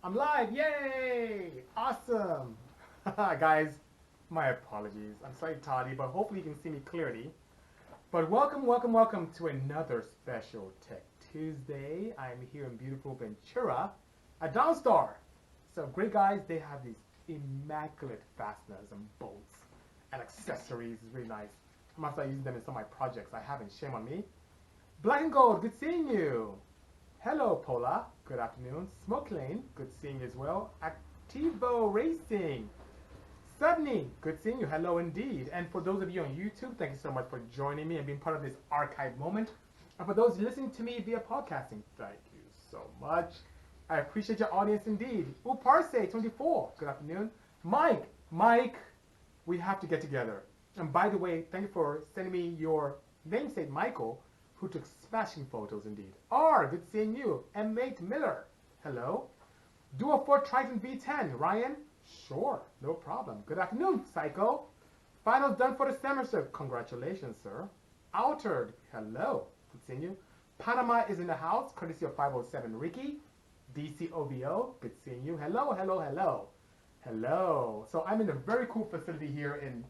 I'm live, yay! Awesome! Guys, my apologies. I'm slightly tardy, but hopefully you can see me clearly. But welcome to another special Tech Tuesday. I am here in beautiful Ventura at Downstar. So great guys, they have these immaculate fasteners and bolts and accessories. It's really nice. I'm gonna start using them in some of my projects. I haven't, shame on me. Black and Gold, good seeing you. Hello, Pola. Good afternoon. Smoke Lane. Good seeing you as well. Activo Racing. Subney. Good seeing you. Hello indeed. And for those of you on YouTube, thank you so much for joining me and being part of this archive moment. And for those listening to me via podcasting, thank you so much. I appreciate your audience indeed. Uparse24. Good afternoon. Mike, we have to get together. And by the way, thank you for sending me your namesake, Michael, who took smashing photos indeed. Good seeing you. M8 Miller, hello. Dual 4 Triton V10, Ryan? Sure, no problem. Good afternoon, Psycho. Finals done for the semester. Congratulations, sir. Altered, hello. Good seeing you. Panama is in the house, courtesy of 507 Ricky. DC OVO, good seeing you. Hello. Hello. So I'm in a very cool facility here in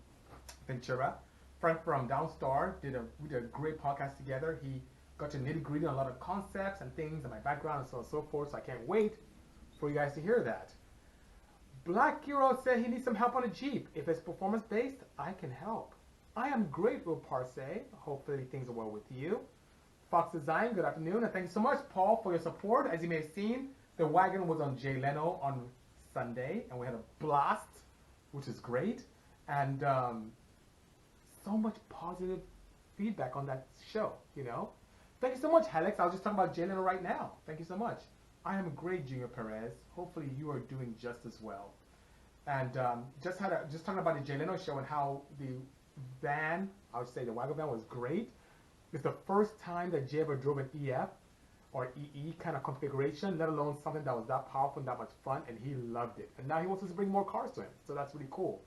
Ventura. Frank from Downstar we did a great podcast together. He got to nitty gritty on a lot of concepts and things and my background and so on and so forth. So I can't wait for you guys to hear that. Black Hero said he needs some help on a Jeep. If it's performance based, I can help. I am grateful, Parse. Hopefully things are well with you. Fox Design, good afternoon, and thank you so much, Paul, for your support. As you may have seen, the wagon was on Jay Leno on Sunday, and we had a blast, which is great. And so much positive feedback on that show, you know. Thank you so much, Alex. I was just talking about Jay Leno right now. Thank you so much. I am great, Junior Perez. Hopefully you are doing just as well. And just talking about the Jay Leno show and how the van, I would say the wagon van was great. It's the first time that Jay ever drove an EF or EE kind of configuration, let alone something that was that powerful and that much fun, and he loved it. And now he wants us to bring more cars to him, so that's really cool.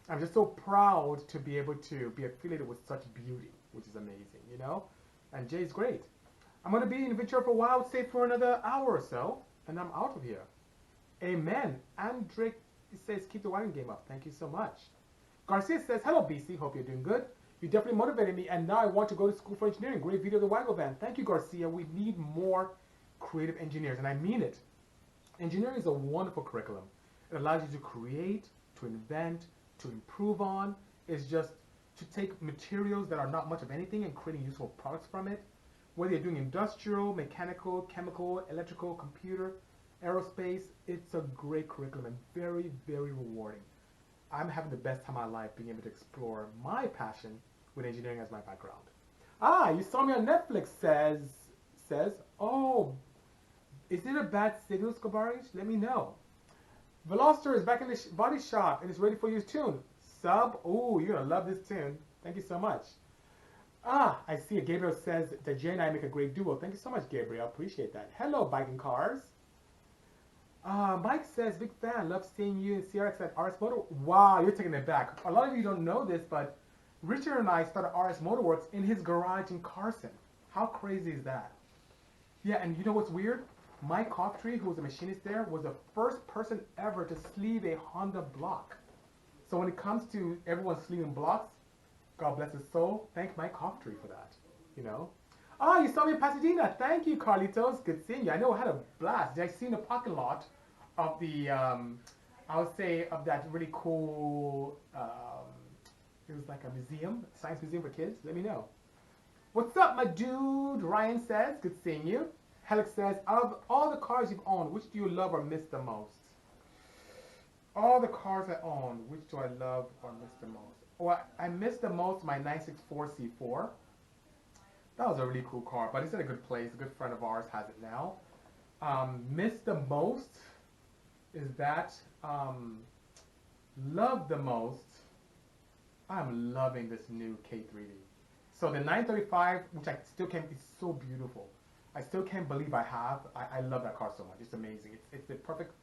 I'm just so proud to be able to be affiliated with such beauty, which is amazing, you know? And Jay's great. I'm going to be in Ventura for a while, say for another hour or so, and I'm out of here. Amen. Andrick says, keep the wagon game up. Thank you so much. Garcia says, hello, BC. Hope you're doing good. You definitely motivated me, and now I want to go to school for engineering. Great video of the wagon van. Thank you, Garcia. We need more creative engineers, and I mean it. Engineering is a wonderful curriculum. It allows you to create, to invent, to improve on. Is just to take materials that are not much of anything and creating useful products from it. Whether you're doing industrial, mechanical, chemical, electrical, computer, aerospace, it's a great curriculum and very, very rewarding. I'm having the best time of my life being able to explore my passion with engineering as my background. You saw me on Netflix, says, oh, is it a bad signal, Scobaris? Let me know. Veloster is back in the body shop and is ready for your tune. Sub, ooh, you're gonna love this tune. Thank you so much. I see it. Gabriel says that Jay and I make a great duo. Thank you so much, Gabriel. Appreciate that. Hello, Bike and Cars. Mike says, big fan. Love seeing you in CRX at RS Motor. Wow, you're taking it back. A lot of you don't know this, but Richard and I started RS Motorworks in his garage in Carson. How crazy is that? Yeah, and you know what's weird? Mike Coughtry, who was a machinist there, was the first person ever to sleeve a Honda block. So when it comes to everyone sleeving blocks, God bless his soul, thank Mike Coughtry for that, you know. You saw me in Pasadena. Thank you, Carlitos. Good seeing you. I know I had a blast. I seen the parking lot of the, I would say, of that really cool, it was like a museum, science museum for kids. Let me know. What's up, my dude? Ryan says, good seeing you. Helix says, out of all the cars you've owned, which do you love or miss the most? All the cars I own, which do I love or miss the most? Well, I miss the most my 964 C4. That was a really cool car, but it's in a good place. A good friend of ours has it now. Miss the most is that. Love the most. I'm loving this new K3D. So the 935, which I still can't, it's so beautiful. I still can't believe I have. I love that car so much. It's amazing. It's the perfect,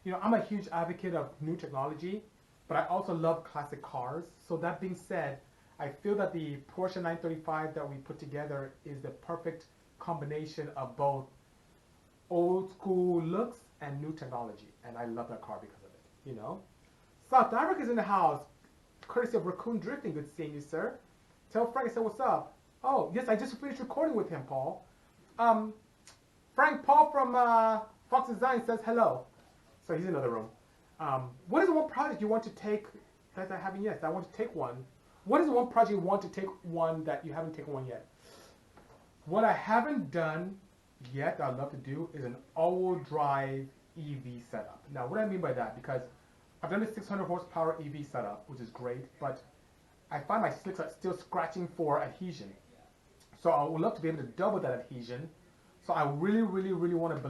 you know, I'm a huge advocate of new technology, but I also love classic cars. So that being said, I feel that the Porsche 935 that we put together is the perfect combination of both old school looks and new technology, and I love that car because of it, you know. South Africa's in the house, courtesy of Raccoon Drifting. Good seeing you, sir. Tell Frank I said what's up. Oh, yes, I just finished recording with him, Paul. Frank Paul from Fox Design says hello. So he's in another room. What is the one project you want to take that I haven't yet? I want to take one. What is the one project you want to take one that you haven't taken one yet? What I haven't done yet that I'd love to do is an all-wheel drive EV setup. Now, what do I mean by that? Because I've done a 600 horsepower EV setup, which is great, but I find my slicks are still scratching for adhesion. So I would love to be able to double that adhesion. So I really, really, really want to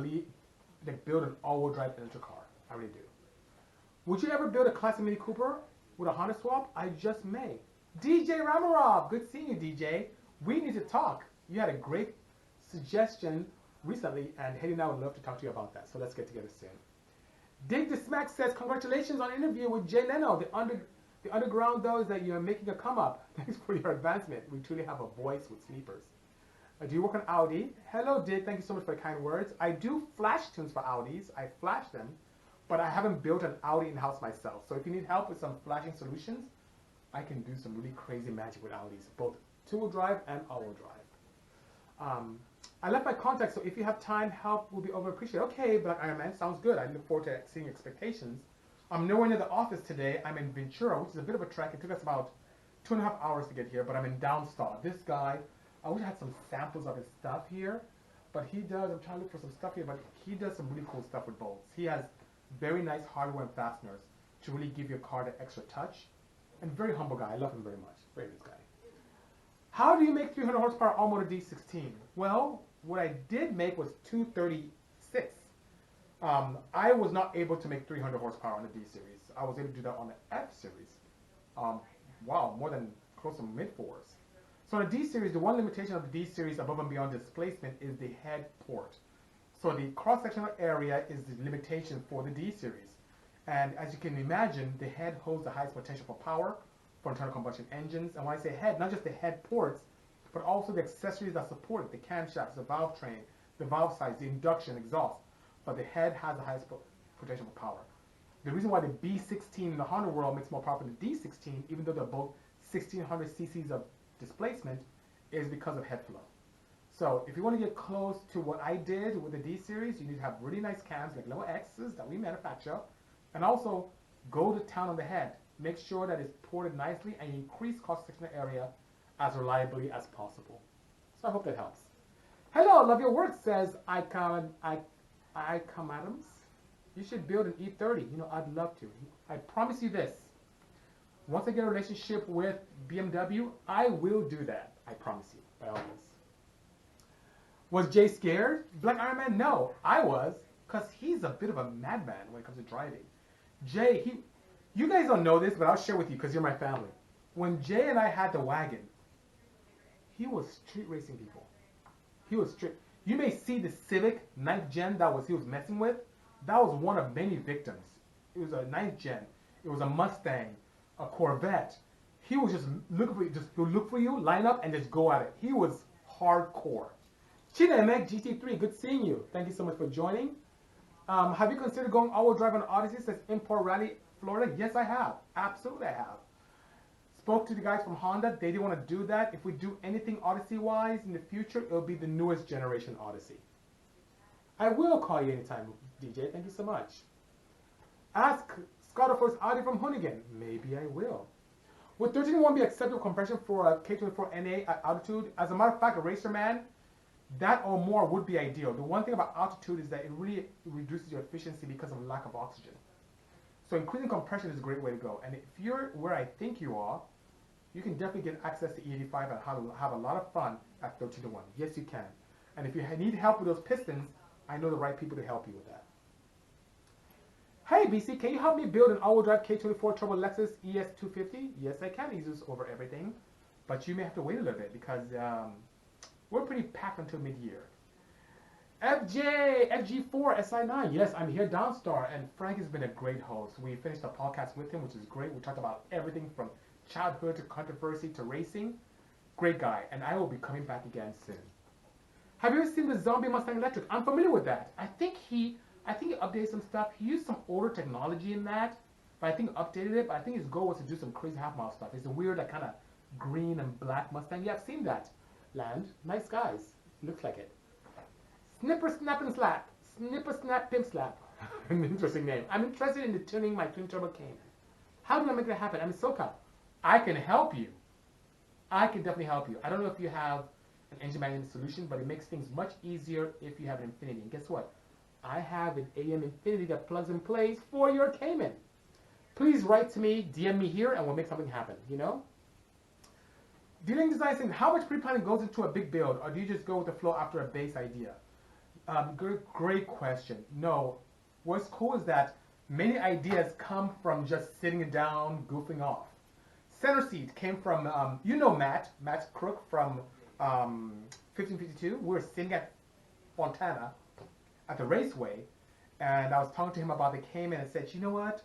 build an all-wheel drive electric car. I really do. Would you ever build a classic Mini Cooper with a Honda swap? I just may. DJ Ramarov, good seeing you, DJ. We need to talk. You had a great suggestion recently, and Hedy and I would love to talk to you about that. So let's get together soon. Dig the Smack says, congratulations on the interview with Jay Leno. The underground, though, is that you're making a come up. Thanks for your advancement. We truly have a voice with sleepers. Do you work on Audi? Hello, Dig. Thank you so much for the kind words. I do flash tunes for Audis. I flash them, but I haven't built an Audi in-house myself. So if you need help with some flashing solutions, I can do some really crazy magic with Audis, both two-wheel drive and all-wheel drive. I left my contact, so if you have time, help will be over appreciated. Okay, Black Iron Man, sounds good. I look forward to seeing your expectations. I'm nowhere near the office today. I'm in Ventura, which is a bit of a trek. It took us about 2.5 hours to get here, but I'm in Downstar. This guy, I wish I had some samples of his stuff here, but he does, I'm trying to look for some stuff here, but he does some really cool stuff with bolts. He has very nice hardware and fasteners to really give your car the extra touch. And very humble guy. I love him very much. Very nice guy. How do you make 300 horsepower all-motor D16? Well, what I did make was 236. I was not able to make 300 horsepower on the D series. I was able to do that on the F series. Wow, more than close to mid-fours. So on the D series, the one limitation of the D series above and beyond displacement is the head port. So the cross-sectional area is the limitation for the D series. And as you can imagine, the head holds the highest potential for power for internal combustion engines. And when I say head, not just the head ports, but also the accessories that support it, the camshafts, the valve train, the valve size, the induction, exhaust. But the head has the highest potential for power. The reason why the B16 in the Honda world makes more power than the D16, even though they're both 1600 cc's of displacement, is because of head flow. So if you want to get close to what I did with the D series, you need to have really nice cams like little X's that we manufacture, and also go to town on the head. Make sure that it's ported nicely and increase cross-sectional area as reliably as possible. So I hope that helps. Hello, love your work, says Icon Adams. You should build an E30. You know, I'd love to. I promise you this. Once I get a relationship with BMW, I will do that. I promise you, by all means. Was Jay scared? Black Iron Man? No, I was, because he's a bit of a madman when it comes to driving. Jay, you guys don't know this, but I'll share with you because you're my family. When Jay and I had the wagon, he was street racing people. He was street. You may see the Civic 9th gen he was messing with. That was one of many victims. It was a 9th gen. It was a Mustang, a Corvette. He was just looking for you. He'll look for you, line up, and just go at it. He was hardcore. Chinemek GT3, good seeing you. Thank you so much for joining. Have you considered going all-wheel drive on Odyssey? Says Import Rally, Florida. Yes, I have. Absolutely, I have. Spoke to the guys from Honda. They didn't want to do that. If we do anything Odyssey-wise in the future, it'll be the newest generation Odyssey. I will call you anytime, DJ. Thank you so much. Ask Scotto for his Audi from Hoonigan. Maybe I will. Would 13.1 be acceptable compression for a K24NA at altitude? As a matter of fact, a racer man, that or more would be ideal. The one thing about altitude is that it really reduces your efficiency because of lack of oxygen. So increasing compression is a great way to go. And if you're where I think you are, you can definitely get access to E85 and have a lot of fun at 13.1. Yes, you can. And if you need help with those pistons, I know the right people to help you with that. Hey, BC, can you help me build an all-wheel drive K24 Turbo Lexus ES250? Yes, I can. Eases over everything. But you may have to wait a little bit because we're pretty packed until mid-year. FG4 SI9. Yes, I'm here, Downstar, and Frank has been a great host. We finished a podcast with him, which is great. We talked about everything from childhood to controversy to racing. Great guy, and I will be coming back again soon. Have you ever seen the Zombie Mustang Electric? I'm familiar with that. I think he I think he updated some stuff. He used some older technology in that, but I think updated it. But I think his goal was to do some crazy half-mile stuff. It's a weird, like, kind of green and black Mustang. Yeah, I've seen that. Land. Nice guys. Looks like it. Snipper, snap, and slap. Snipper, snap, pimp, slap. An interesting name. I'm interested in tuning my twin-turbo Cayman. How do I make that happen? I'm in SoCal. I can help you. I can definitely help you. I don't know if you have an engine management solution, but it makes things much easier if you have an Infinity. And guess what? I have an AM Infinity that plugs and plays for your Cayman. Please write to me, DM me here, and we'll make something happen, you know? Dealing design saying, how much pre-planning goes into a big build, or do you just go with the flow after a base idea? Great question. No. What's cool is that many ideas come from just sitting down, goofing off. Center seat came from, you know Matt Crook from 1552. We were sitting at Fontana at the raceway, and I was talking to him about the Cayman and said, you know what?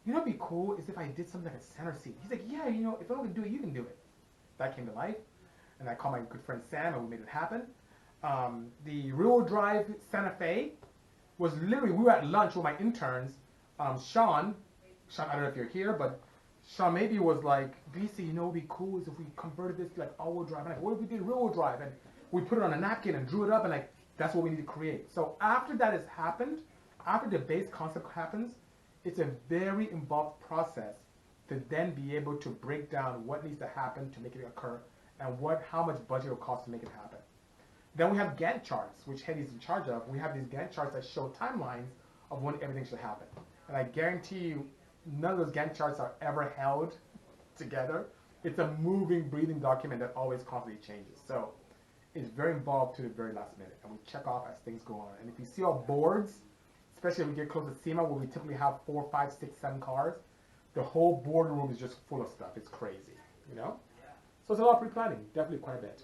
You know what'd be cool is if I did something like a center seat. He's like, yeah, you know, if I want to do it, you can do it. That came to life, and I called my good friend Sam, and we made it happen. The rear-wheel drive Santa Fe was literally, we were at lunch with my interns. Sean, I don't know if you're here, but Sean maybe was like, Bisi, you know, it'd be cool is if we converted this to like all-wheel drive. And like, what if we did rear-wheel drive? And we put it on a napkin and drew it up, and like, that's what we need to create. So after that has happened, after the base concept happens, it's a very involved process to then be able to break down what needs to happen to make it occur and how much budget it will cost to make it happen. Then we have Gantt charts, which Hetty's in charge of. We have these Gantt charts that show timelines of when everything should happen. And I guarantee you, none of those Gantt charts are ever held together. It's a moving, breathing document that always constantly changes. So it's very involved to the very last minute. And we check off as things go on. And if you see our boards, especially when we get close to SEMA, where we typically have 4, 5, 6, 7 cars, the whole boardroom is just full of stuff. It's crazy, you know? So it's a lot of pre-planning, definitely quite a bit.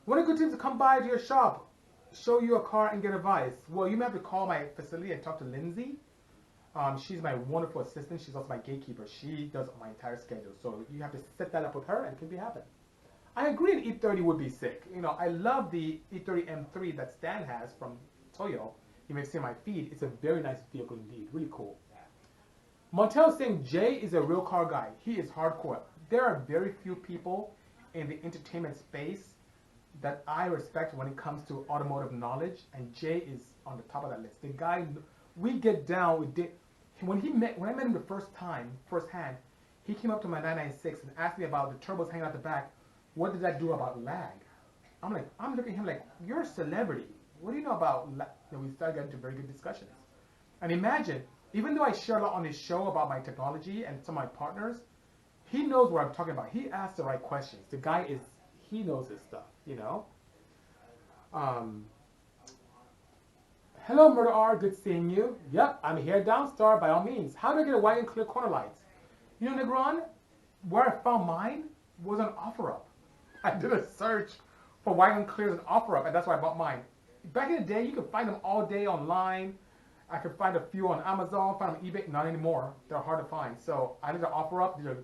When a good team to come by to your shop, show you a car and get advice? Well, you may have to call my facility and talk to Lindsay. She's my wonderful assistant. She's also my gatekeeper. She does my entire schedule. So you have to set that up with her and it can be happen. I agree an E30 would be sick. You know, I love the E30 M3 that Stan has from Toyo. You may see my feed. It's a very nice vehicle indeed. Really cool. Montel is saying Jay is a real car guy. He is hardcore. There are very few people in the entertainment space that I respect when it comes to automotive knowledge, and Jay is on the top of that list. The guy, we get down with it. When I met him the first time, firsthand, he came up to my 996 and asked me about the turbos hanging out the back. What did that do about lag? I'm looking at him like, you're a celebrity. What do you know about lag? And we started getting into very good discussions. And imagine, even though I share a lot on his show about my technology and some of my partners, he knows what I'm talking about. He asks the right questions. The guy he knows his stuff, you know? Hello, Murder R, good seeing you. Yep, I'm here, Downstar, by all means. How do I get a white and clear corner lights? You know, Negron, where I found mine was on OfferUp. I did a search for white and clears on OfferUp, and that's why I bought mine. Back in the day, you could find them all day online. I could find a few on Amazon, find them on eBay. Not anymore. They're hard to find. So I did an OfferUp, did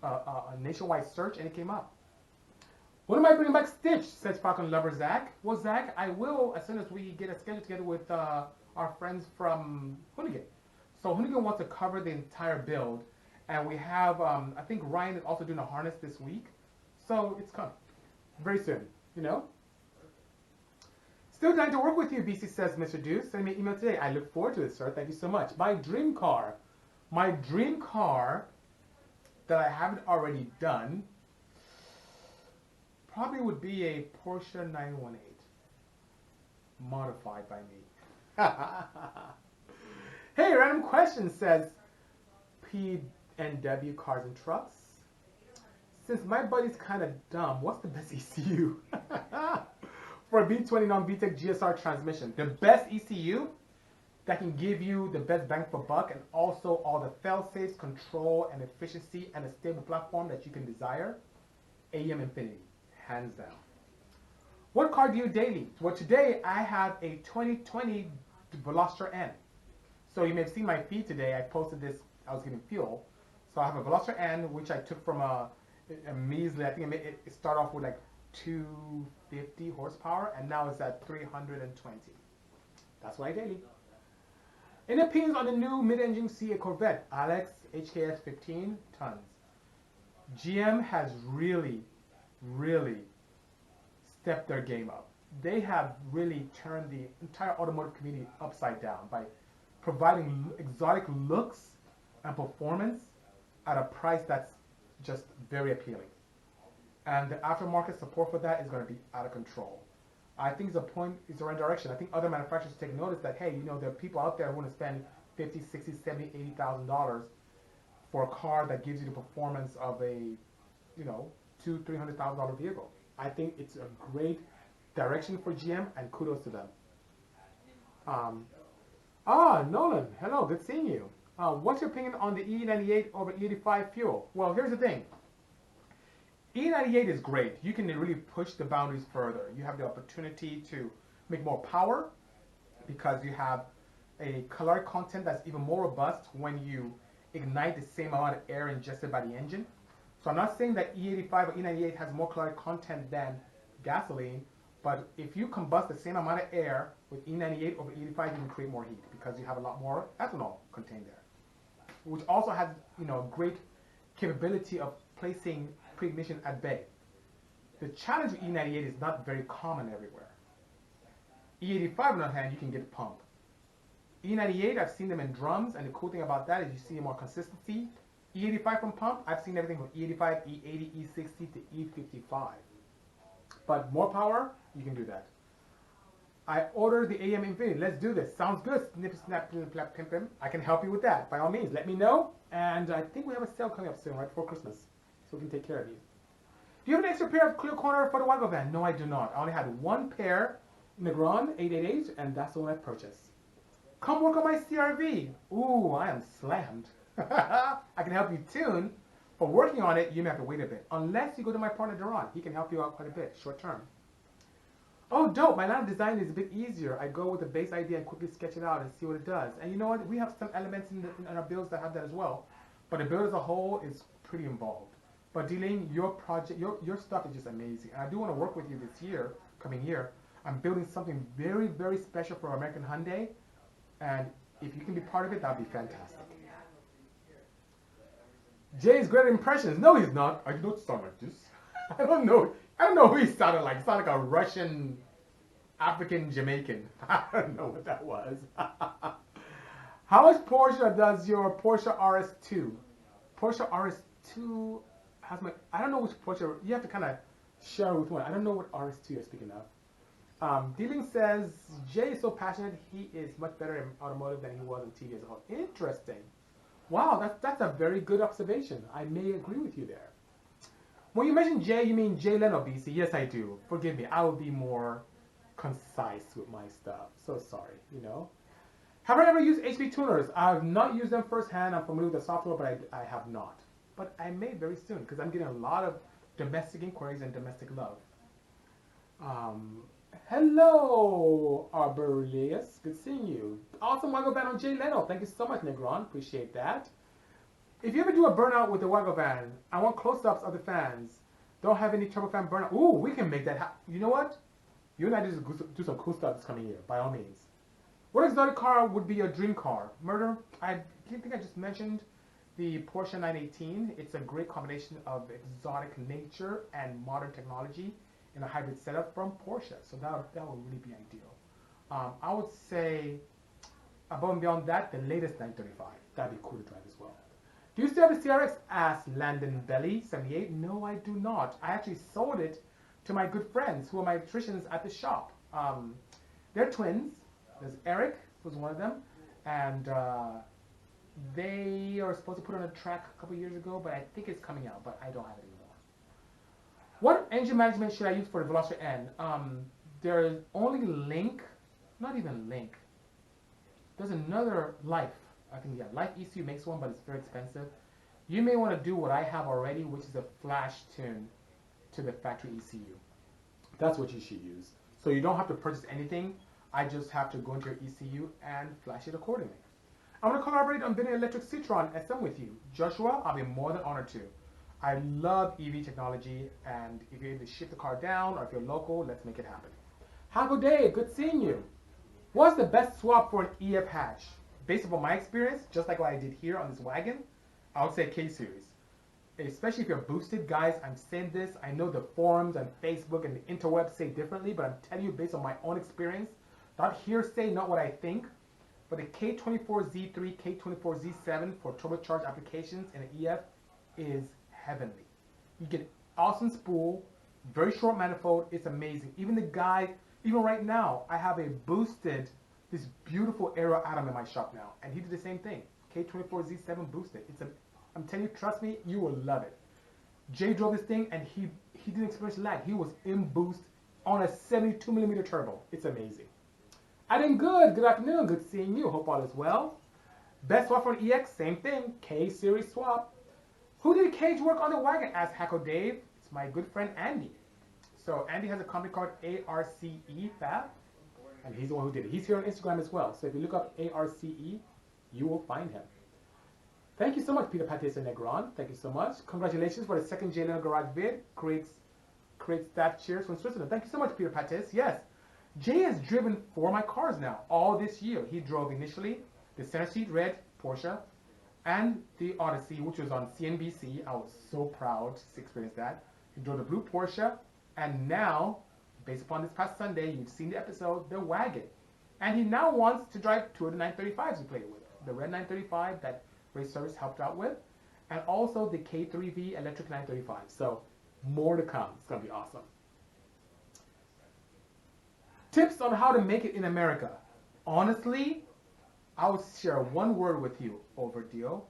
a nationwide search, and it came up. When am I bringing back Stitch? Says Falcon Lover Zach. Well, Zach, I will as soon as we get a schedule together with our friends from Hoonigan. So Hoonigan wants to cover the entire build, and we have, I think Ryan is also doing a harness this week. So it's coming very soon, you know? Still dying to work with you, BC says, Mr. Deuce. Send me an email today. I look forward to it, sir. Thank you so much. My dream car that I haven't already done probably would be a Porsche 918, modified by me. Hey, random question says, PNW Cars and Trucks. Since my buddy's kind of dumb, what's the best ECU? For a B20 non-VTEC GSR transmission. The best ECU that can give you the best bang for buck and also all the fail-safes, control, and efficiency and a stable platform that you can desire, AM Infinity. Hands down. What car do you daily? Well, today I have a 2020 Veloster N. So you may have seen my feed today. I posted this. I was getting fuel. So I have a Veloster N, which I took from a measly, I think it started off with like 250 horsepower, and now it's at 320. That's why daily. Any opinions on the new mid-engine CA Corvette? Alex, HKS 15 tons. GM has really, really stepped their game up. They have really turned the entire automotive community upside down by providing exotic looks and performance at a price that's just very appealing. And the aftermarket support for that is going to be out of control. I think it's the right direction. I think other manufacturers take notice that, hey, you know, there are people out there who want to spend $50, $60, $70, $80,000 for a car that gives you the performance of a, you know, $200,000, $300,000 vehicle. I think it's a great direction for GM, and kudos to them. Nolan, hello, good seeing you. What's your opinion on the E98 over E85 fuel? Well, here's the thing. E98 is great. You can really push the boundaries further. You have the opportunity to make more power because you have a caloric content that's even more robust when you ignite the same amount of air ingested by the engine. So I'm not saying that E85 or E98 has more caloric content than gasoline, but if you combust the same amount of air with E98 over E85, you can create more heat because you have a lot more ethanol contained there, which also has, you know, great capability of placing pre-ignition at bay. The challenge with E98 is not very common everywhere. E85, on the other hand, you can get pumped. E98, I've seen them in drums, and the cool thing about that is you see more consistency. E85 from pump, I've seen everything from E85, E80, E60 to E55. But more power, you can do that. I ordered the AM Infinity. Let's do this. Sounds good. Snip, snap, plap, pim, pim. I can help you with that. By all means, let me know. And I think we have a sale coming up soon, right before Christmas. So we can take care of you. Do you have an extra pair of clear corner for the Wago van? No, I do not. I only had one pair Negron 888, and that's the one I purchased. Come work on my CRV. Ooh, I am slammed. I can help you tune. For working on it, you may have to wait a bit. Unless you go to my partner, Duran. He can help you out quite a bit, short term. Oh, dope. My line of design is a bit easier. I go with the base idea and quickly sketch it out and see what it does. And you know what? We have some elements in our builds that have that as well. But the build as a whole is pretty involved. But dealing your project, your stuff is just amazing. And I do want to work with you this year, coming year. I'm building something very, very special for American Hyundai. And if you can be part of it, that would be fantastic. Jay's great impressions. No, he's not. I do not sound like this. I don't know. I don't know who he sounded like. He sounded like a Russian, African, Jamaican. I don't know what that was. How much Porsche does your Porsche RS2? Porsche RS2 has my... I don't know which Porsche... You have to kind of share with one. I don't know what RS2 you're speaking of. Dealing says, Jay is so passionate, he is much better in automotive than he was in TV as a whole. Interesting. Wow, that's a very good observation. I may agree with you there. When you mention Jay, you mean Jay Leno, Bisi? Yes, I do. Forgive me. I will be more concise with my stuff. So sorry, you know. Have I ever used HP tuners? I have not used them firsthand. I'm familiar with the software, but I have not. But I may very soon because I'm getting a lot of domestic inquiries and domestic love. Hello, Arborius. Good seeing you. Awesome Wago van on Jay Leno. Thank you so much, Negron. Appreciate that. If you ever do a burnout with the Wago van, I want close-ups of the fans. Don't have any turbofan burnout. Ooh, we can make that happen. You know what? You and I just do some cool stuff this coming year, by all means. What exotic car would be your dream car? Murder? I think I just mentioned the Porsche 918. It's a great combination of exotic nature and modern technology in a hybrid setup from Porsche. So that would really be ideal. I would say, above and beyond that, the latest 935. That'd be cool to drive as well. Do you still have the CRX? Asked Landon Belly 78. No, I do not. I actually sold it to my good friends who are my electricians at the shop. They're twins. There's Eric, who's one of them, and they are supposed to put on a track a couple years ago, but I think it's coming out, but I don't have it anymore. What engine management should I use for the Veloster N? There's only Link, not even Link. There's another Life. I think, yeah, Life ECU makes one, but it's very expensive. You may want to do what I have already, which is a flash tune to the factory ECU. That's what you should use. So you don't have to purchase anything. I just have to go into your ECU and flash it accordingly. I want to collaborate on building an electric Citroen SM with you. Joshua, I'll be more than honored to. I love EV technology, and if you're able to ship the car down, or if you're local, let's make it happen. Have a good day. Good seeing you. What's the best swap for an EF hatch? Based upon my experience, just like what I did here on this wagon, I would say K-Series. Especially if you're boosted, guys, I'm saying this. I know the forums and Facebook and the interwebs say differently, but I'm telling you based on my own experience, not hearsay, not what I think, but the K24Z3, K24Z7 for turbocharged applications in an EF is heavenly. You get awesome spool, very short manifold, it's amazing. Even the guy, even right now, I have a boosted, this beautiful Aero Atom in my shop now, and he did the same thing. K24Z7 boosted. I'm telling you, trust me, you will love it. Jay drove this thing, and he didn't experience lag. He was in boost on a 72mm turbo. It's amazing. I did good. Good afternoon. Good seeing you. Hope all is well. Best swap for an EX, same thing. K-Series swap. Who did cage work on the wagon? Asked Hacko Dave. It's my good friend Andy. So Andy has a company called ARCE Fab, and he's the one who did it. He's here on Instagram as well. So if you look up ARCE, you will find him. Thank you so much, Peter Patis and Negron. Thank you so much. Congratulations for the second J Leno Garage vid. Great staff cheers from Switzerland. Thank you so much, Peter Patis. Yes, Jay has driven 4 of my cars now, all this year. He drove initially the center seat red Porsche and the Odyssey, which was on CNBC. I was so proud to experience that. He drove the blue Porsche, and now, based upon this past Sunday, you've seen the episode, the wagon. And he now wants to drive 2 of the 935s we played with. The red 935 that Race Service helped out with, and also the K3V electric 935. So more to come. It's going to be awesome. Tips on how to make it in America. Honestly, I would share one word with you, Overdeo.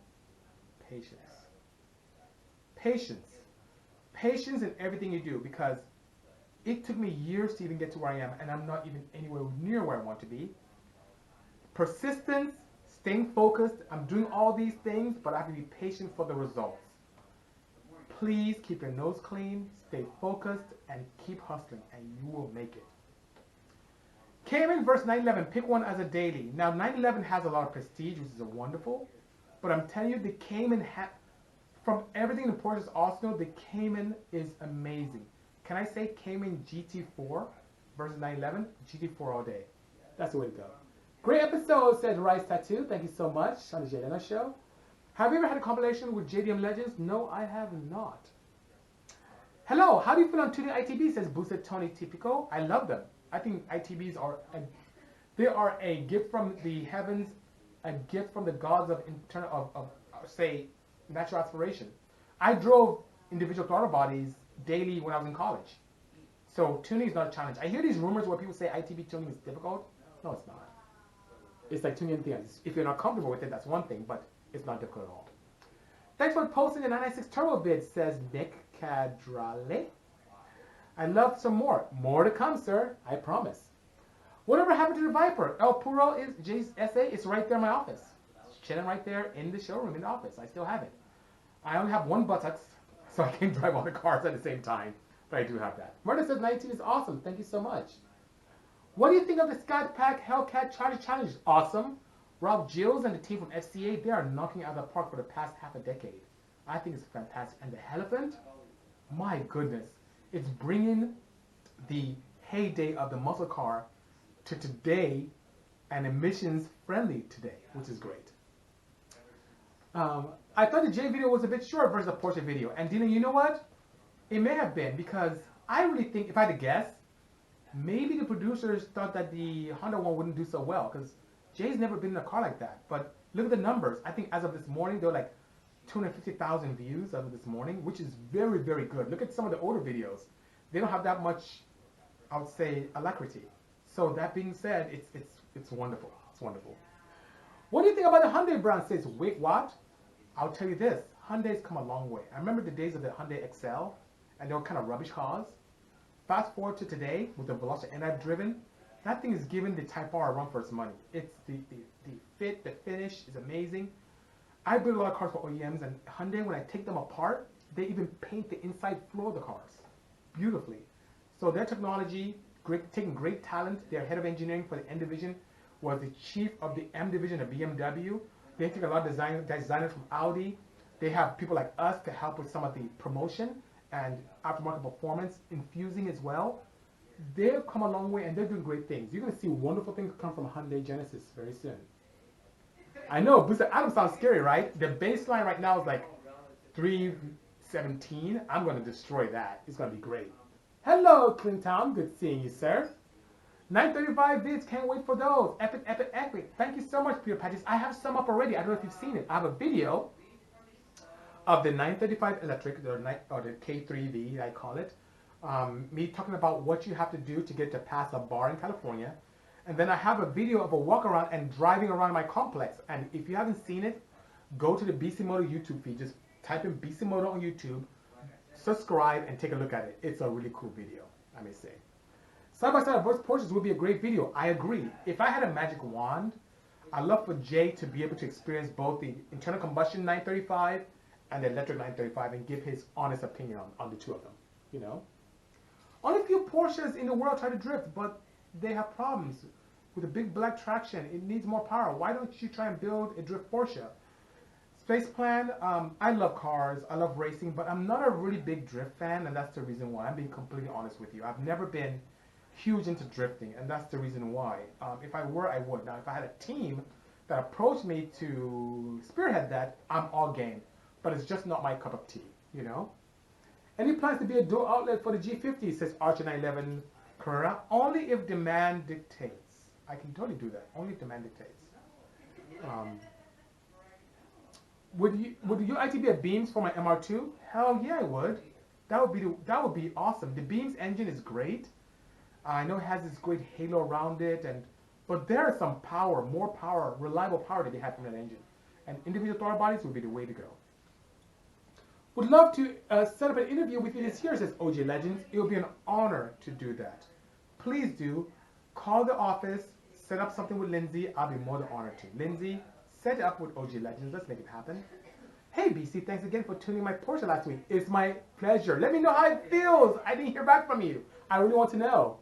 Patience. Patience. Patience in everything you do, because it took me years to even get to where I am, and I'm not even anywhere near where I want to be. Persistence, staying focused. I'm doing all these things, but I have to be patient for the results. Please keep your nose clean, stay focused, and keep hustling, and you will make it. Cayman versus 911, pick one as a daily. Now, 911 has a lot of prestige, which is wonderful, but I'm telling you, the Cayman, from everything the Porsche Arsenal, the Cayman is amazing. Can I say Cayman GT4 versus 911? GT4 all day. That's the way to go. Great episode, said Rice Tattoo. Thank you so much on the Jay Leno Show. Have you ever had a compilation with JDM Legends? No, I have not. Hello, how do you feel on tuning ITB, says Boosted Tony Tipico. I love them. I think ITBs are a gift from the heavens, a gift from the gods of say natural aspiration. I drove individual throttle bodies daily when I was in college, so tuning is not a challenge. I hear these rumors where people say ITB tuning is difficult. No, it's not. It's like tuning anything else. If you're not comfortable with it, that's one thing, but it's not difficult at all. Thanks for posting the 996 Turbo bid, says Nick Cadrale. I love some more. More to come, sir. I promise. Whatever happened to the Viper? El Puro is Jay's SA. It's right there in my office. It's chilling right there in the showroom in the office. I still have it. I only have one buttocks, so I can't drive all the cars at the same time. But I do have that. Murder says 19 is awesome. Thank you so much. What do you think of the Scat Pack Hellcat Charger Challenge? Awesome. Rob Gilles and the team from FCA, they are knocking it out of the park for the past half a decade. I think it's fantastic. And the Elephant, my goodness. It's bringing the heyday of the muscle car to today and emissions friendly today, which is great. I thought the J video was a bit short versus the Porsche video. And Dina, you know what? It may have been, because I really think, if I had to guess, maybe the producers thought that the Honda one wouldn't do so well, because Jay's never been in a car like that. But look at the numbers. I think as of this morning, they were like 250,000 views as of this morning, which is very, very good. Look at some of the older videos. They don't have that much, I would say, alacrity. So that being said, it's wonderful. It's wonderful. What do you think about the Hyundai brand? Says, wait, what? I'll tell you this. Hyundai's come a long way. I remember the days of the Hyundai Excel, and they were kind of rubbish cars. Fast forward to today, with the Veloci and I've driven, that thing is giving the Type R a run for its money. It's the fit, the finish is amazing. I build a lot of cars for OEMs, and Hyundai, when I take them apart, they even paint the inside floor of the cars beautifully. So their technology, taking great talent. Their head of engineering for the N division was the chief of the M division of BMW. They take a lot of designers from Audi. They have people like us to help with some of the promotion and aftermarket performance, infusing as well. they've come a long way and they're doing great things. You're going to see wonderful things come from Hyundai Genesis very soon. I know, Booster Adam sounds scary, right? The baseline right now is like 317. I'm going to destroy that. It's going to be great. Hello, Clinton. Good seeing you, sir. 935 vids. Can't wait for those. Epic, epic, epic. Thank you so much, Peter Patches. I have some up already. I don't know if you've seen it. I have a video of the 935 electric, or the K3V, I call it. Me talking about what you have to do to get to pass a bar in California. And then I have a video of a walk around and driving around my complex. And if you haven't seen it, go to the Bisimoto YouTube feed. Just type in Bisimoto on YouTube, subscribe, and take a look at it. It's a really cool video, I may say. Side by side versus Porsches would be a great video. I agree. If I had a magic wand, I'd love for Jay to be able to experience both the internal combustion 935 and the electric 935 and give his honest opinion on the two of them, you know. Only a few Porsches in the world try to drift, but they have problems with the big black traction. It needs more power. Why don't you try and build a drift Porsche? Space Plan, I love cars, I love racing, but I'm not a really big drift fan, and that's the reason why. I'm being completely honest with you. I've never been huge into drifting, and that's the reason why. If I were, I would. Now, if I had a team that approached me to spearhead that, I'm all game. But it's just not my cup of tea, you know? Any plans to be a dual outlet for the G50, says Archer 911 Carrera? Only if demand dictates. I can totally do that. Only if demand dictates. Would you ITB a beams for my MR2? Hell yeah, I would. That would be awesome. The beams engine is great. I know it has this great halo around it, but there is some power, more power, reliable power to be had from that engine. And individual throttle bodies would be the way to go. Would love to set up an interview with you this year, says OJ Legends. It would be an honor to do that. Please do. Call the office, set up something with Lindsay. I'll be more than honored to. Lindsay, set it up with OJ Legends. Let's make it happen. Hey, BC, thanks again for tuning my Porsche last week. It's my pleasure. Let me know how it feels. I didn't hear back from you. I really want to know.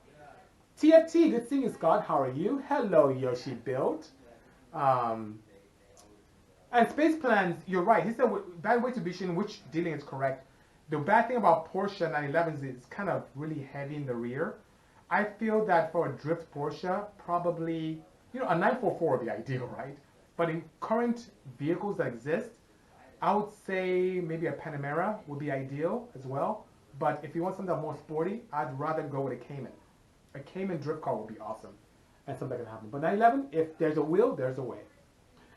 TFT, good seeing you, Scott. How are you? Hello, Yoshi Built. And Space Plans, you're right. He said bad weight distribution, which dealing is correct. The bad thing about Porsche 911s is it's kind of really heavy in the rear. I feel that for a drift Porsche, probably, you know, a 944 would be ideal, right? But in current vehicles that exist, I would say maybe a Panamera would be ideal as well. But if you want something more sporty, I'd rather go with a Cayman. A Cayman drift car would be awesome. And something that can happen. But 911, if there's a wheel, there's a way.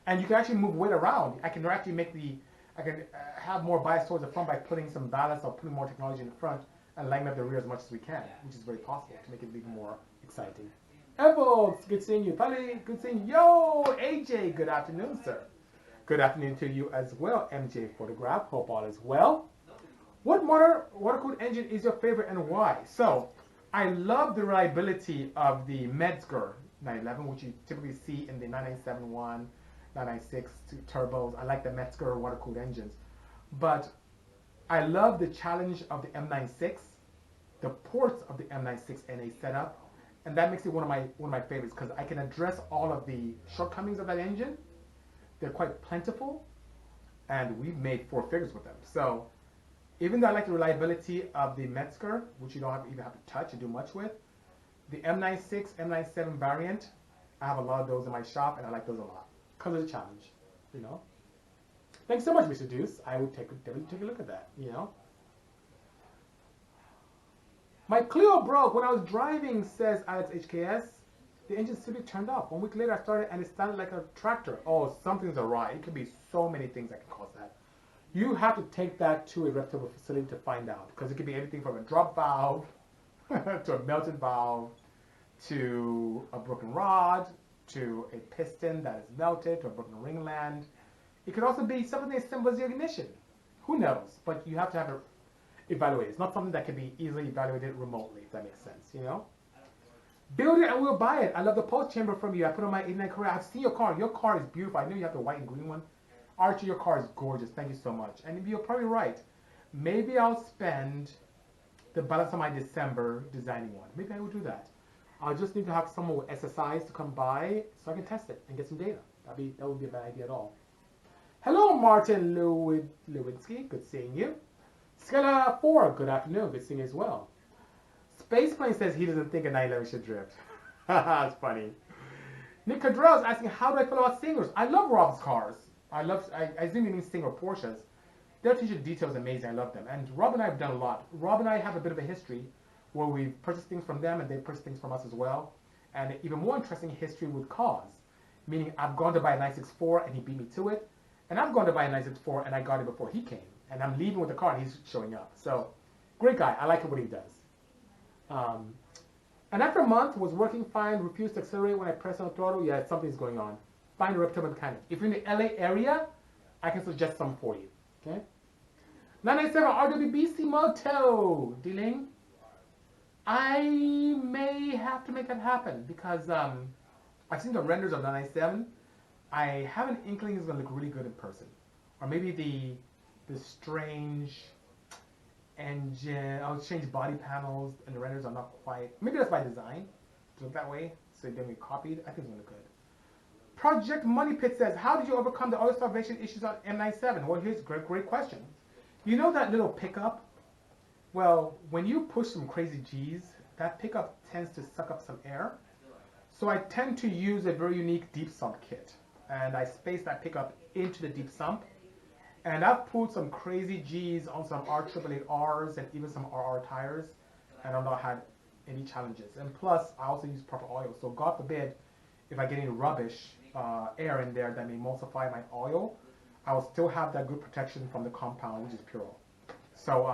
And you can actually move weight around. I can actually have more bias towards the front by putting some ballast or putting more technology in the front and lighten up the rear as much as we can, which is very possible to make it even more exciting. Evo, good seeing you. Pali, good seeing you. Yo, AJ, good afternoon, sir. Good afternoon to you as well, MJ Photograph. Hope all is well. What water-cooled engine is your favorite and why? So, I love the reliability of the Metzger 911, which you typically see in the 997-1, 996 turbos. I like the Metzger water-cooled engines. But I love the challenge of the M96, the ports of the M96 NA setup, and that makes it one of my favorites because I can address all of the shortcomings of that engine. They're quite plentiful, and we've made 4 figures with them. So even though I like the reliability of the Metzger, which you don't even have to touch and do much with, the M96, M97 variant, I have a lot of those in my shop, and I like those a lot because of the challenge, you know. Thanks so much, Mr. Deuce. I would definitely take a look at that, you know. My Clio broke when I was driving, says Alex HKS. The engine simply turned off. 1 week later, I started, and it sounded like a tractor. Oh, something's awry. It could be so many things that can cause that. You have to take that to a reputable facility to find out, because it could be anything from a drop valve to a melted valve to a broken rod to a piston that is melted to a broken ringland. It could also be something as simple as the ignition. Who knows? But you have to have it evaluated. It's not something that can be easily evaluated remotely, if that makes sense, you know? Build it and we'll buy it. I love the pulse chamber from you. I put on my 89 Carrera. I've seen your car. Your car is beautiful. I know you have the white and green one. Archie, your car is gorgeous. Thank you so much. And you're probably right. Maybe I'll spend the balance of my December designing one. Maybe I will do that. I'll just need to have someone with SSIs to come by so I can test it and get some data. That wouldn't be a bad idea at all. Hello, Martin Lewinsky. Good seeing you. Skella 4, good afternoon. Good seeing you as well. Space Plane says he doesn't think a 911 should drift. That's funny. Nick Cadrell is asking, how do I feel about singers? I love Rob's cars. I assume you mean Singer Porsches. Their attention to detail is amazing. I love them. And Rob and I have done a lot. Rob and I have a bit of a history where we've purchased things from them and they purchased things from us as well. And even more interesting history with cars. Meaning I've gone to buy a 964 and he beat me to it. And I've gone to buy a 964 and I got it before he came. And I'm leaving with the car and he's showing up. So, great guy. I like what he does. And after a month, was working fine, refused to accelerate when I pressed on the throttle. Yeah, something's going on. Find a reputable mechanic. If you're in the LA area, I can suggest some for you. Okay? 997 RW Bisimoto. Dealing. I may have to make that happen because I've seen the renders of 997. I have an inkling it's going to look really good in person. Or maybe the strange engine, strange body panels and the renders are not quite, maybe that's by design to look that way, so it didn't get copied. I think it's going to look good. Project Money Pit says, how did you overcome the oil starvation issues on M97? Well, here's a great question. You know that little pickup? Well, when you push some crazy G's, that pickup tends to suck up some air. So I tend to use a very unique deep sump kit. And I space that pickup into the deep sump. And I've pulled some crazy G's on some R888Rs and even some RR tires. And I've not had any challenges. And plus, I also use proper oil. So God forbid, if I get any rubbish air in there that may emulsify my oil, I will still have that good protection from the compound, which is pure oil. So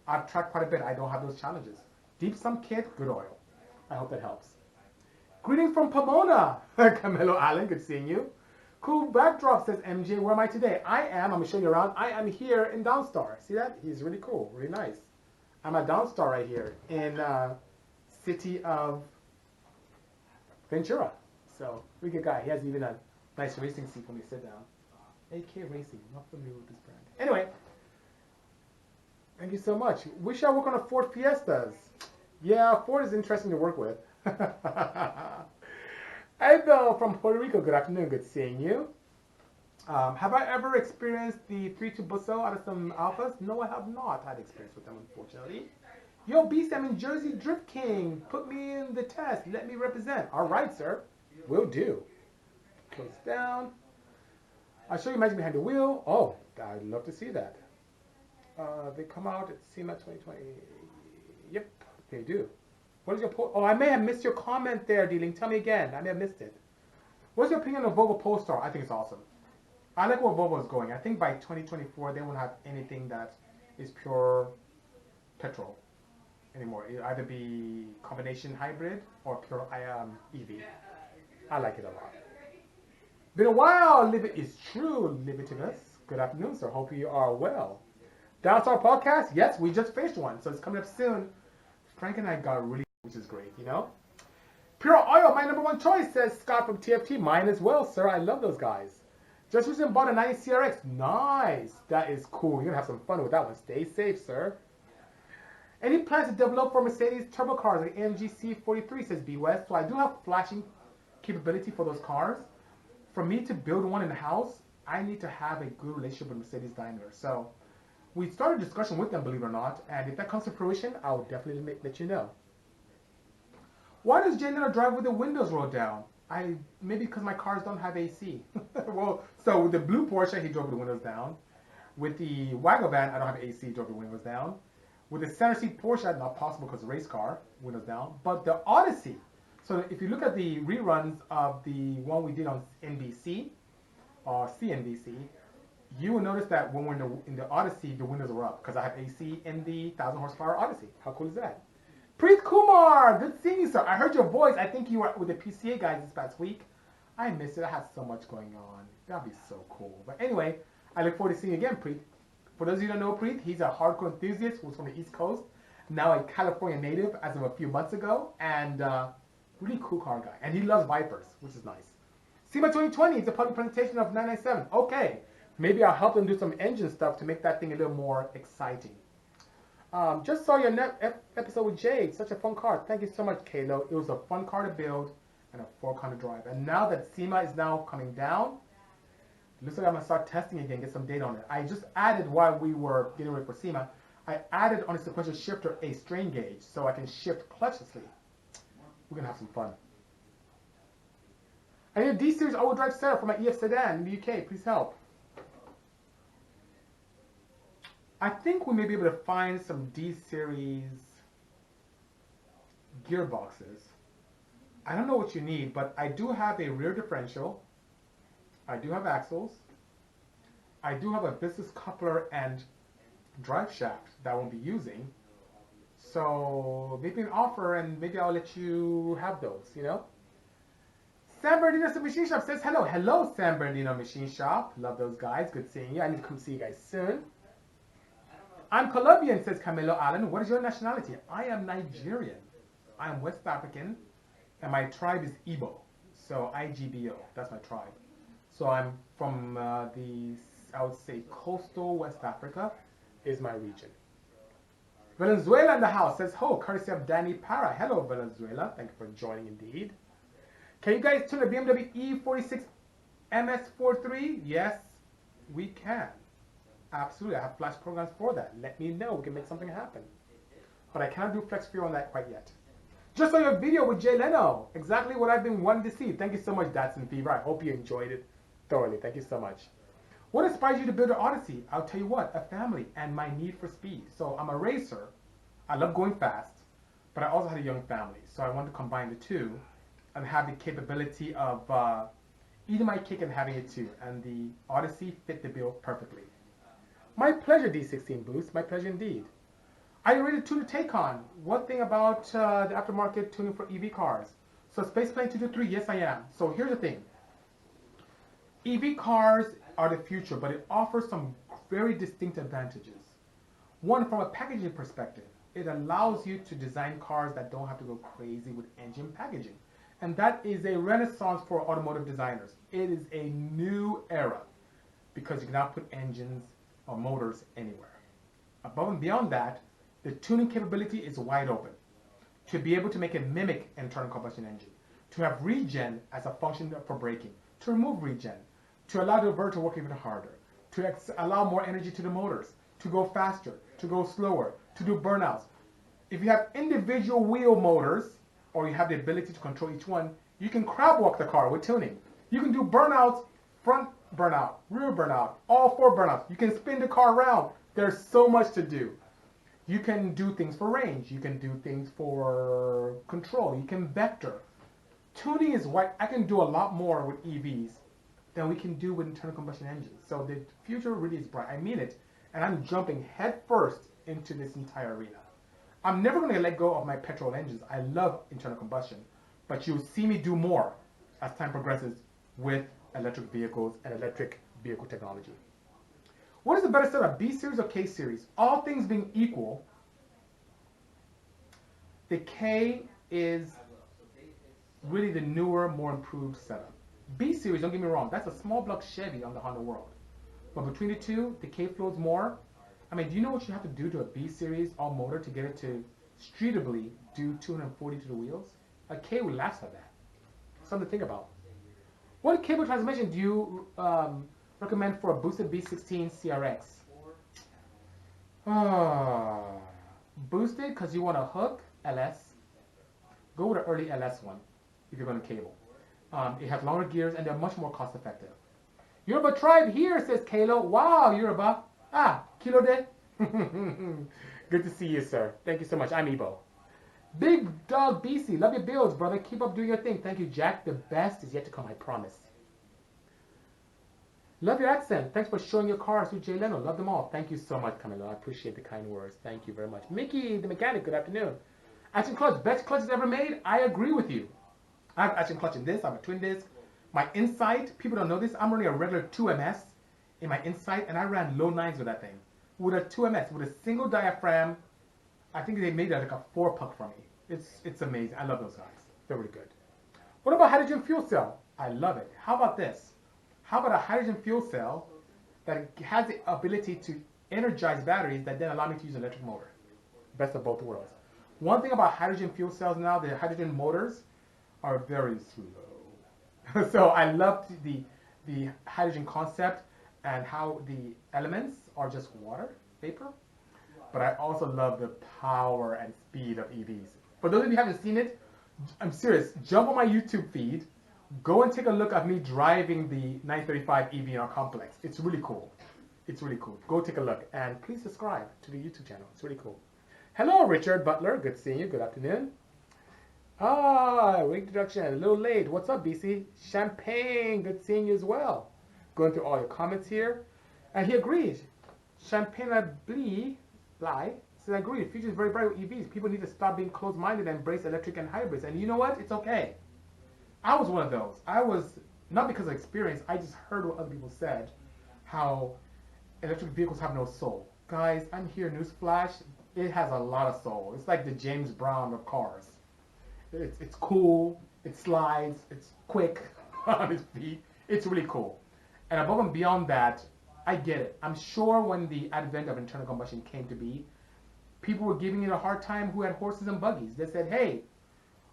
I've tried quite a bit. I don't have those challenges. Deep sump kit, good oil. I hope that helps. Greetings from Pomona. Camilo Allen, good seeing you. Cool backdrop, says MJ. Where am I today? I'm going to show you around. I am here in Downstar. See that? He's really cool, really nice. I'm at Downstar right here in city of Ventura. So, really good guy. He has even a nice racing seat for me to sit down. AK Racing, not familiar with this brand. Anyway, thank you so much. Wish I work on a Ford Fiestas. Yeah, Ford is interesting to work with. Hey Bill from Puerto Rico, good afternoon, good seeing you. Have I ever experienced the 3.2 Busso out of some Alphas? No, I have not had experience with them, unfortunately. Yo, Bisi, I'm in Jersey, Drift King. Put me in the test, let me represent. All right, sir, will do. Close down. I'll show you Magic Behind the Wheel. Oh, I'd love to see that. They come out at SEMA 2020. Yep, they do. What is your oh, I may have missed your comment there, Dealing. Tell me again. I may have missed it. What's your opinion of Volvo Polestar? I think it's awesome. I like where Volvo is going. I think by 2024 they won't have anything that is pure petrol anymore. It'll either be combination hybrid or pure EV. I like it a lot. Been a while. It's true, Libitinus. Good afternoon, sir. Hope you are well. Downstar podcast. Yes, we just finished one, so it's coming up soon. Frank and I got really, which is great, you know. Pure oil, my number one choice, says Scott from TFT. Mine as well, sir. I love those guys. Just recently bought a 90 CRX. Nice. That is cool. You're going to have some fun with that one. Stay safe, sir. Any plans to develop for Mercedes turbo cars like AMG C43, says B West. So I do have flashing capability for those cars. For me to build one in the house, I need to have a good relationship with Mercedes Daimler. So we started a discussion with them, believe it or not, and if that comes to fruition, I'll definitely let you know. Why does Jay never drive with the windows rolled down? Maybe because my cars don't have AC. Well, so with the blue Porsche, he drove with the windows down. With the Wagon Van, I don't have AC, drove the windows down. With the center seat Porsche, not possible because race car, windows down. But the Odyssey, so if you look at the reruns of the one we did on NBC, or CNBC, you will notice that when we're in the Odyssey, the windows are up because I have AC in the 1,000 horsepower Odyssey. How cool is that? Preet Kumar, good seeing you, sir. I heard your voice. I think you were with the PCA guys this past week. I missed it. I had so much going on. That'd be so cool. But anyway, I look forward to seeing you again, Preet. For those of you who don't know Preet, he's a hardcore enthusiast who's from the East Coast, now a California native as of a few months ago, and really cool car guy. And he loves Vipers, which is nice. SEMA 2020 is a public presentation of 997. Okay. Maybe I'll help them do some engine stuff to make that thing a little more exciting. Just saw your episode with Jade. Such a fun car. Thank you so much, Kalo. It was a fun car to build and a fun car to drive. And now that SEMA is now coming down, it looks like I'm going to start testing again, get some data on it. I just added while we were getting ready for SEMA, I added on a sequential shifter a strain gauge so I can shift clutchlessly. We're going to have some fun. I need a D-Series all-wheel drive setup for my EF sedan in the UK. Please help. I think we may be able to find some D-Series gearboxes. I don't know what you need, but I do have a rear differential. I do have axles. I do have a business coupler and drive shaft that I won't be using. So maybe an offer and maybe I'll let you have those, you know? San Bernardino Machine Shop says hello. Hello, San Bernardino Machine Shop. Love those guys. Good seeing you. I need to come see you guys soon. I'm Colombian, says Camilo Allen. What is your nationality? I am Nigerian. I am West African, and my tribe is Igbo. So IGBO, that's my tribe. So I'm from I would say coastal West Africa is my region. Venezuela in the house says, ho, courtesy of Danny Para. Hello, Venezuela. Thank you for joining indeed. Can you guys tune a BMW E46 MS43? Yes, we can. Absolutely. I have flash programs for that. Let me know. We can make something happen. But I cannot do flex fuel on that quite yet. Just saw your video with Jay Leno. Exactly what I've been wanting to see. Thank you so much, Datsun Fever. I hope you enjoyed it thoroughly. Thank you so much. What inspires you to build an Odyssey? I'll tell you what, a family and my need for speed. So I'm a racer. I love going fast, but I also had a young family. So I want to combine the two and have the capability of eating my cake and having it too. And the Odyssey fit the bill perfectly. My pleasure, D16 Boost. My pleasure indeed. Are you ready to tune a Taycan? One thing about the aftermarket tuning for EV cars. So Spaceplane 223, yes I am. So here's the thing. EV cars are the future, but it offers some very distinct advantages. One, from a packaging perspective, it allows you to design cars that don't have to go crazy with engine packaging. And that is a renaissance for automotive designers. It is a new era because you can now put engines or motors anywhere. Above and beyond that, the tuning capability is wide open. To be able to make it mimic internal combustion engine, to have regen as a function for braking, to remove regen, to allow the inverter to work even harder, to allow more energy to the motors, to go faster, to go slower, to do burnouts. If you have individual wheel motors, or you have the ability to control each one, you can crab walk the car with tuning. You can do burnouts, front burnout, rear burnout, all four burnouts. You can spin the car around. There's so much to do. You can do things for range. You can do things for control. You can vector. Tuning is what I can do a lot more with EVs than we can do with internal combustion engines. So the future really is bright. I mean it. And I'm jumping head first into this entire arena. I'm never going to let go of my petrol engines. I love internal combustion. But you'll see me do more as time progresses with electric vehicles and electric vehicle technology. What is the better setup, B series or K series? All things being equal, the K is really the newer, more improved setup. B series, don't get me wrong, that's a small block Chevy on the Honda World. But between the two, the K flows more. I mean, do you know what you have to do to a B series all motor to get it to streetably do 240 to the wheels? A K would laughs at that. Something to think about. What cable transmission do you recommend for a boosted B16 CRX? Boosted because you want a hook LS. Go with an early LS one if you're going to cable. It has longer gears and they're much more cost effective. Yoruba tribe here, says Kalo. Wow, Yoruba. Kilo de. Good to see you, sir. Thank you so much. I'm Ebo. Big Dog Bisi, love your builds, brother. Keep up doing your thing. Thank you, Jack. The best is yet to come, I promise. Love your accent. Thanks for showing your cars with Jay Leno. Love them all. Thank you so much, Camilo. I appreciate the kind words. Thank you very much. Mickey, the mechanic, good afternoon. Action clutch, best clutches ever made? I agree with you. I have action clutch in this. I have a twin disc. My Insight, people don't know this. I'm running a regular 2MS in my Insight, and I ran low 9s with that thing. With a 2MS, with a single diaphragm. I think they made that like a 4-puck for me. It's amazing. I love those guys. They're really good. What about hydrogen fuel cell? I love it. How about this? How about a hydrogen fuel cell that has the ability to energize batteries that then allow me to use an electric motor? Best of both worlds. One thing about hydrogen fuel cells now, the hydrogen motors are very slow. So I love the hydrogen concept and how the elements are just water, vapor. but I also love the power and speed of EVs. For those of you who haven't seen it, I'm serious. Jump on my YouTube feed. Go and take a look at me driving the 935 EV in our complex. It's really cool. It's really cool. Go take a look. And please subscribe to the YouTube channel. It's really cool. Hello, Richard Butler. Good seeing you. Good afternoon. Reintroduction. A little late. What's up, Bisi? Champagne. Good seeing you as well. Going through all your comments here. And he agrees. Champagne Bly says, I agree. The future is very bright with EVs. People need to stop being closed-minded and embrace electric and hybrids. And you know what? It's okay. I was one of those. I was, not because of experience, I just heard what other people said, how electric vehicles have no soul. Guys, I'm here, newsflash, it has a lot of soul. It's like the James Brown of cars. It's cool, it slides, it's quick on its feet. It's really cool. And above and beyond that, I get it. I'm sure when the advent of internal combustion came to be, people were giving it a hard time who had horses and buggies. They said, hey,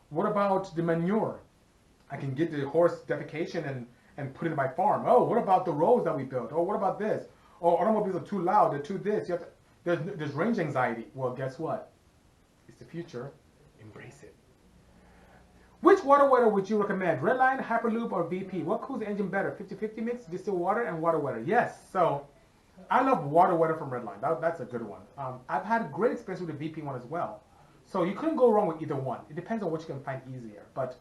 what about the manure? I can get the horse defecation and put it in my farm. Oh, what about the roads that we built? Oh, what about this? Oh, automobiles are too loud, they're too this. You have to, there's range anxiety. Well, guess what? It's the future. Embrace it. Which water wetter would you recommend? Redline, Hyperloop, or VP? What cools the engine better? 50-50 mix, distilled water, and water wetter. Yes, so I love water wetter from Redline. That's a good one. I've had great experience with the VP one as well. So you couldn't go wrong with either one. It depends on what you can find easier. But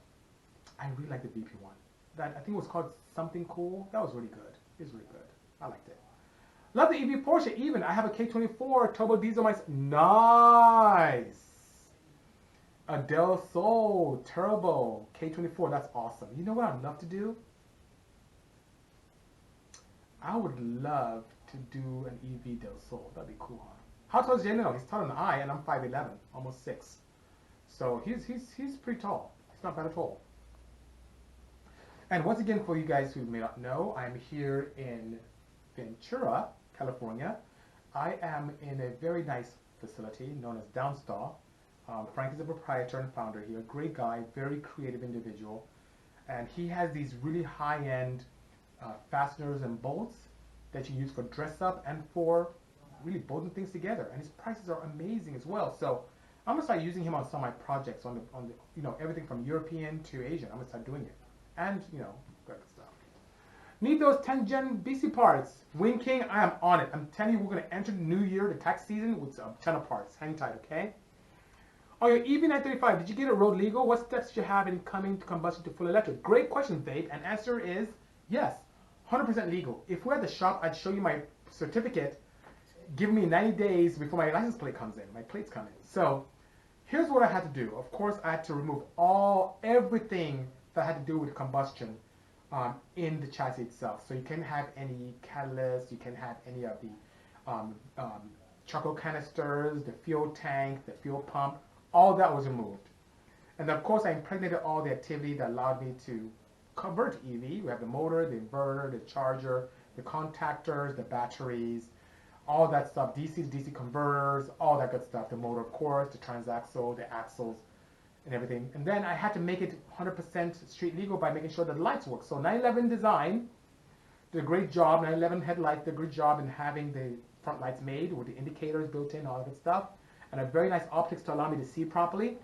I really like the VP one. That I think it was called Something Cool. That was really good. It was really good. I liked it. Love the EV Porsche even. I have a K24 turbo diesel. Nice. A Del Sol turbo K24. That's awesome. You know what I'd love to do? I would love to do an EV Del Sol. That'd be cool, huh? How tall is Jay? No, he's taller than I, and I'm 5'11", almost 6. So he's pretty tall. He's not bad at all. And once again, for you guys who may not know, I'm here in Ventura, California. I am in a very nice facility known as Downstar. Frank is a proprietor and founder here. Great guy, very creative individual. And he has these really high-end fasteners and bolts that you use for dress up and for really bolting things together. And his prices are amazing as well. So I'm gonna start using him on some of my projects on the you know, everything from European to Asian. I'm gonna start doing it. And, you know, good stuff. Need those 10 Gen Bisi parts. Wing King, I am on it. I'm telling you, we're going to enter the new year, the tax season, with a ton of parts. Hang tight, okay? On your EV935, did you get it road legal? What steps did you have in coming to combustion to full electric? Great question, Dave. And answer is yes, 100% legal. If we're at the shop, I'd show you my certificate. Give me 90 days before my license plate comes in. My plates come in. So here's what I had to do. Of course, I had to remove everything that had to do with combustion in the chassis itself. So you can't have any catalyst, you can't have any of the charcoal canisters, the fuel tank, the fuel pump, all that was removed. And of course I impregnated all the activity that allowed me to convert to EV. We have the motor, the inverter, the charger, the contactors, the batteries, all that stuff, DC to DC converters, all that good stuff. The motor, of course, the transaxle, the axles, and everything. And then I had to make it 100% street legal by making sure that the lights work. So 911 Design did a great job. 911 Headlights did a good job in having the front lights made with the indicators built in, all that good stuff. And a very nice optics to allow me to see properly.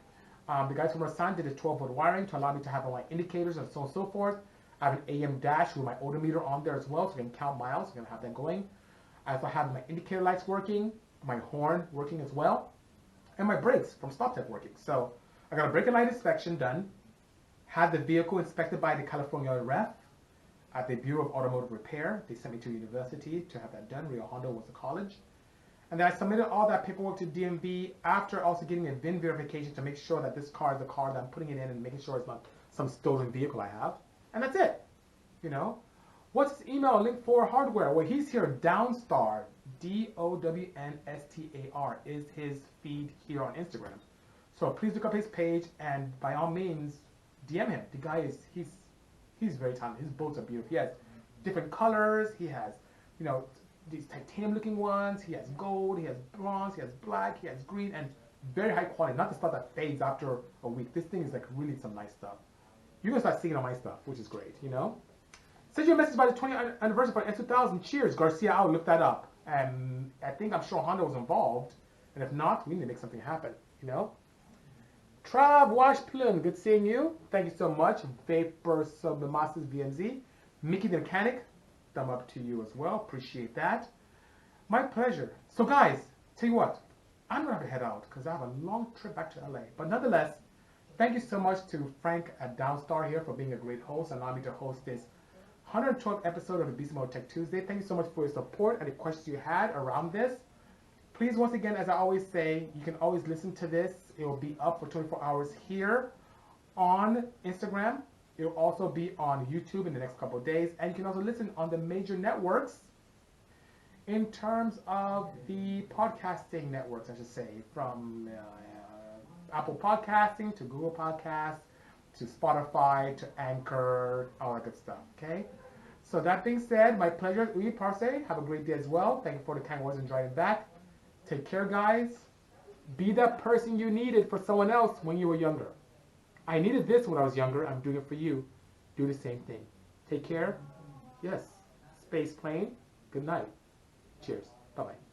The guys from Rasan did a 12-volt wiring to allow me to have all my indicators and so on and so forth. I have an AM dash with my odometer on there as well, so I can count miles. So I can have that going. I also have my indicator lights working, my horn working as well, and my brakes from StopTech working. So I got a brake and light inspection done, had the vehicle inspected by the California ref at the Bureau of Automotive Repair. They sent me to university to have that done. Rio Hondo was the college. And then I submitted all that paperwork to DMV after also getting a VIN verification to make sure that this car is the car that I'm putting it in and making sure it's not some stolen vehicle I have. And that's it, you know. What's his email link for hardware? Well, he's here, Downstar, DOWNSTAR is his feed here on Instagram. So please look up his page and by all means, DM him. The guy is, he's very talented. His bolts are beautiful. He has different colors. He has, you know, these titanium looking ones. He has gold, he has bronze, he has black, he has green, and very high quality. Not the stuff that fades after a week. This thing is like really some nice stuff. You're gonna start seeing all my stuff, which is great, you know? Send you a message about the 20th anniversary for S2000. Cheers, Garcia. I'll look that up. And I think I'm sure Honda was involved And if not, we need to make something happen, you know? Trav Washplun, good seeing you. Thank you so much. Vapor Submasis VMZ. Mickey the Mechanic, thumb up to you as well. Appreciate that. My pleasure. So guys, tell you what, I'm gonna have to head out because I have a long trip back to LA. But nonetheless, thank you so much to Frank at Downstar here for being a great host and allowing me to host this 112th episode of the Bisimoto Tech Tuesday. Thank you so much for your support and the questions you had around this. Please, once again, as I always say, you can always listen to this. It will be up for 24 hours here on Instagram. It will also be on YouTube in the next couple of days. And you can also listen on the major networks in terms of the podcasting networks, I should say, from Apple Podcasting to Google Podcasts to Spotify to Anchor, all that good stuff, okay? So that being said, my pleasure. Uyi Parse, have a great day as well. Thank you for the kind words and driving back. Take care, guys. Be that person you needed for someone else when you were younger. I needed this when I was younger. I'm doing it for you. Do the same thing. Take care. Yes. Space plane. Good night. Cheers. Bye-bye.